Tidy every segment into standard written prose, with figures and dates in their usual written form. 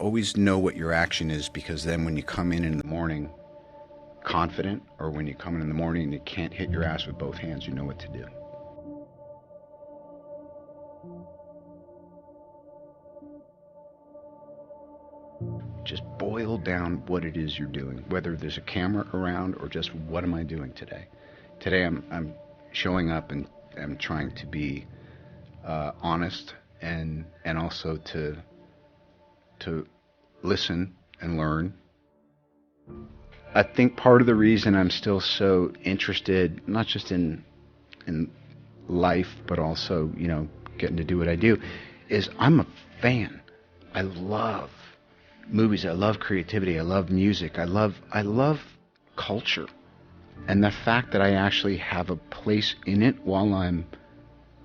always know what your action is, because then when you come in the morning confident, or when you come in the morning and you can't hit your ass with both hands, you know what to do. Just boil down what it is you're doing, whether there's a camera around or just what am I doing today. Today I'm showing up and I'm trying to be honest and also to listen and learn. I think part of the reason I'm still so interested, not just in life, but also, you know, getting to do what I do, is I'm a fan. I love movies. I love creativity. I love music. I love culture. And the fact that I actually have a place in it while I'm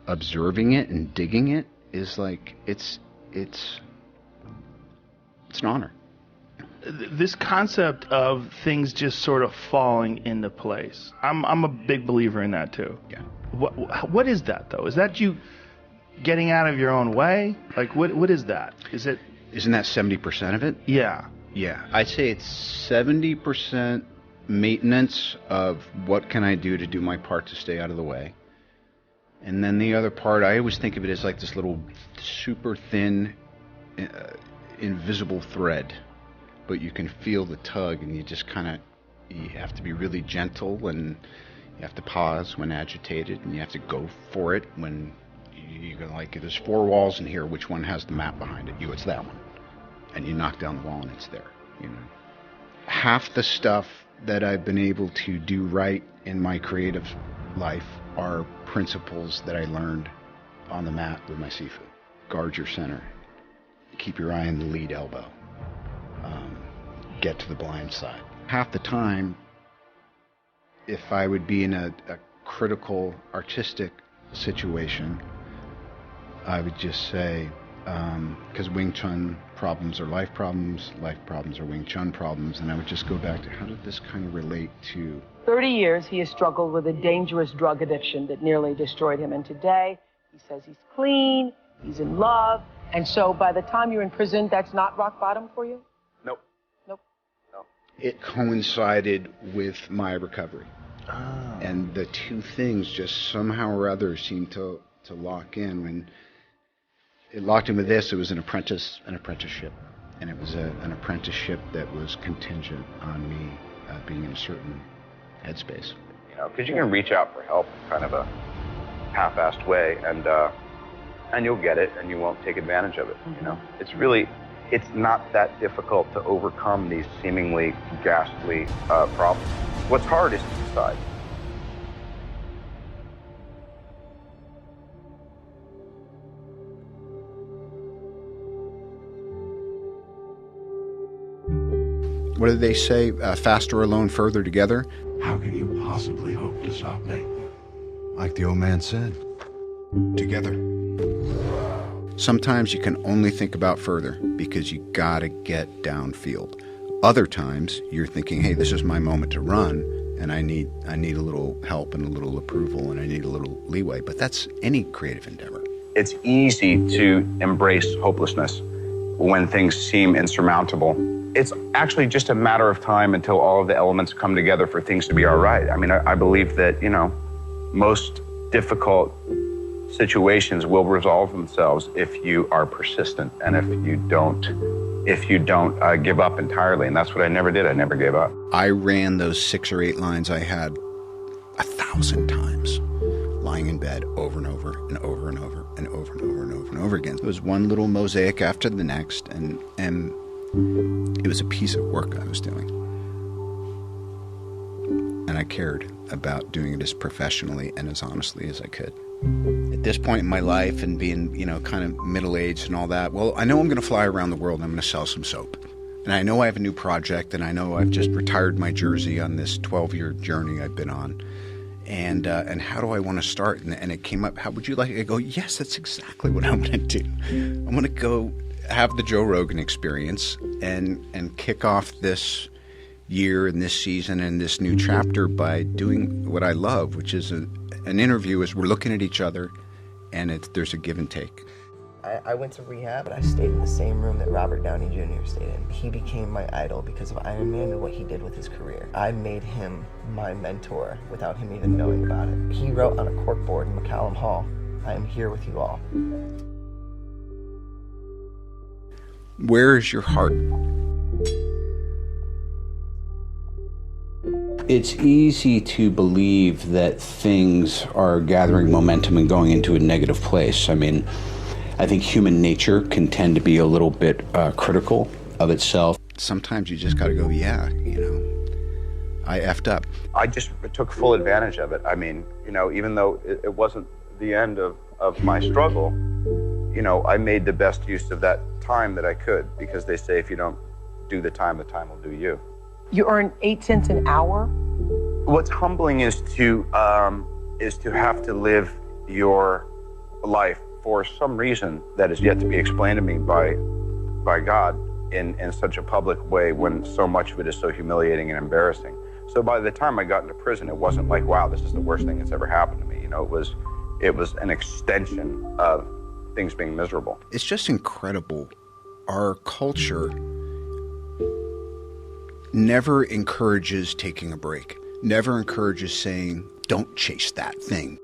observing it and digging it is like, it's an honor. This concept of things just sort of falling into place, I'm a big believer in that too. Yeah. What is that though? Is that you getting out of your own way? Like what is that? Isn't that 70% of it? Yeah. Yeah. I'd say it's 70% maintenance of what can I do to do my part to stay out of the way. And then the other part, I always think of it as like this little super thin, invisible thread. But you can feel the tug, and you just you have to be really gentle, and you have to pause when agitated, and you have to go for it when you're like, there's 4 walls in here, which one has the map behind it? It's that one. And you knock down the wall and it's there, you know. Half the stuff that I've been able to do right in my creative life are principles that I learned on the mat with my Sifu. Guard your center. Keep your eye on the lead elbow. Get to the blind side. Half the time, if I would be in a critical artistic situation, I would just say, because Wing Chun problems are life problems are Wing Chun problems, and I would just go back to how did this kind of relate to... 30 years he has struggled with a dangerous drug addiction that nearly destroyed him, and today he says he's clean, he's in love, and so by the time you're in prison, that's not rock bottom for you? Nope. Nope. No. It coincided with my recovery. Oh. And the two things just somehow or other seemed to lock in. When it locked in with this, it was an apprenticeship. And it was an apprenticeship that was contingent on me being in a certain headspace. You know, because you can reach out for help in kind of a half-assed way, and you'll get it, and you won't take advantage of it, you know? It's not that difficult to overcome these seemingly ghastly problems. What's hard is to decide. What did they say? Faster alone, further together? How can you possibly hope to stop me? Like the old man said, together. Sometimes you can only think about further because you gotta get downfield. Other times you're thinking, hey, this is my moment to run, and I need a little help and a little approval, and I need a little leeway. But that's any creative endeavor. It's easy to embrace hopelessness when things seem insurmountable. It's actually just a matter of time until all of the elements come together for things to be all right. I mean, I believe that, you know, most difficult situations will resolve themselves if you are persistent and if you don't give up entirely. And that's what I never did. I never gave up. I ran those 6 or 8 lines I had 1,000 times, lying in bed over and over and over and over and over and over and over and over again. It was one little mosaic after the next, and it was a piece of work I was doing. And I cared about doing it as professionally and as honestly as I could. At this point in my life and being, you know, kind of middle-aged and all that, well, I know I'm going to fly around the world and I'm going to sell some soap. And I know I have a new project, and I know I've just retired my jersey on this 12-year journey I've been on. And how do I want to start? And it came up, how would you like it? I go, yes, that's exactly what I'm going to do. I'm going to go have the Joe Rogan experience and kick off this year and this season and this new chapter by doing what I love, which is an interview as we're looking at each other, and there's a give and take. I went to rehab, but I stayed in the same room that Robert Downey Jr. stayed in. He became my idol because of Iron Man and what he did with his career. I made him my mentor without him even knowing about it. He wrote on a corkboard in McCallum Hall, "I am here with you all." Where is your heart? It's easy to believe that things are gathering momentum and going into a negative place. I mean, I think human nature can tend to be a little bit critical of itself. Sometimes you just got to go, yeah, I effed up. I just took full advantage of it. I mean, even though it wasn't the end of my struggle, I made the best use of that time that I could, because they say if you don't do the time will do you. You earn 8 cents an hour? What's humbling is to have to live your life for some reason that is yet to be explained to me by God in such a public way, when so much of it is so humiliating and embarrassing. So by the time I got into prison, it wasn't like, wow, this is the worst thing that's ever happened to me. It was an extension of things being miserable. It's just incredible. Our culture never encourages taking a break, never encourages saying, don't chase that thing.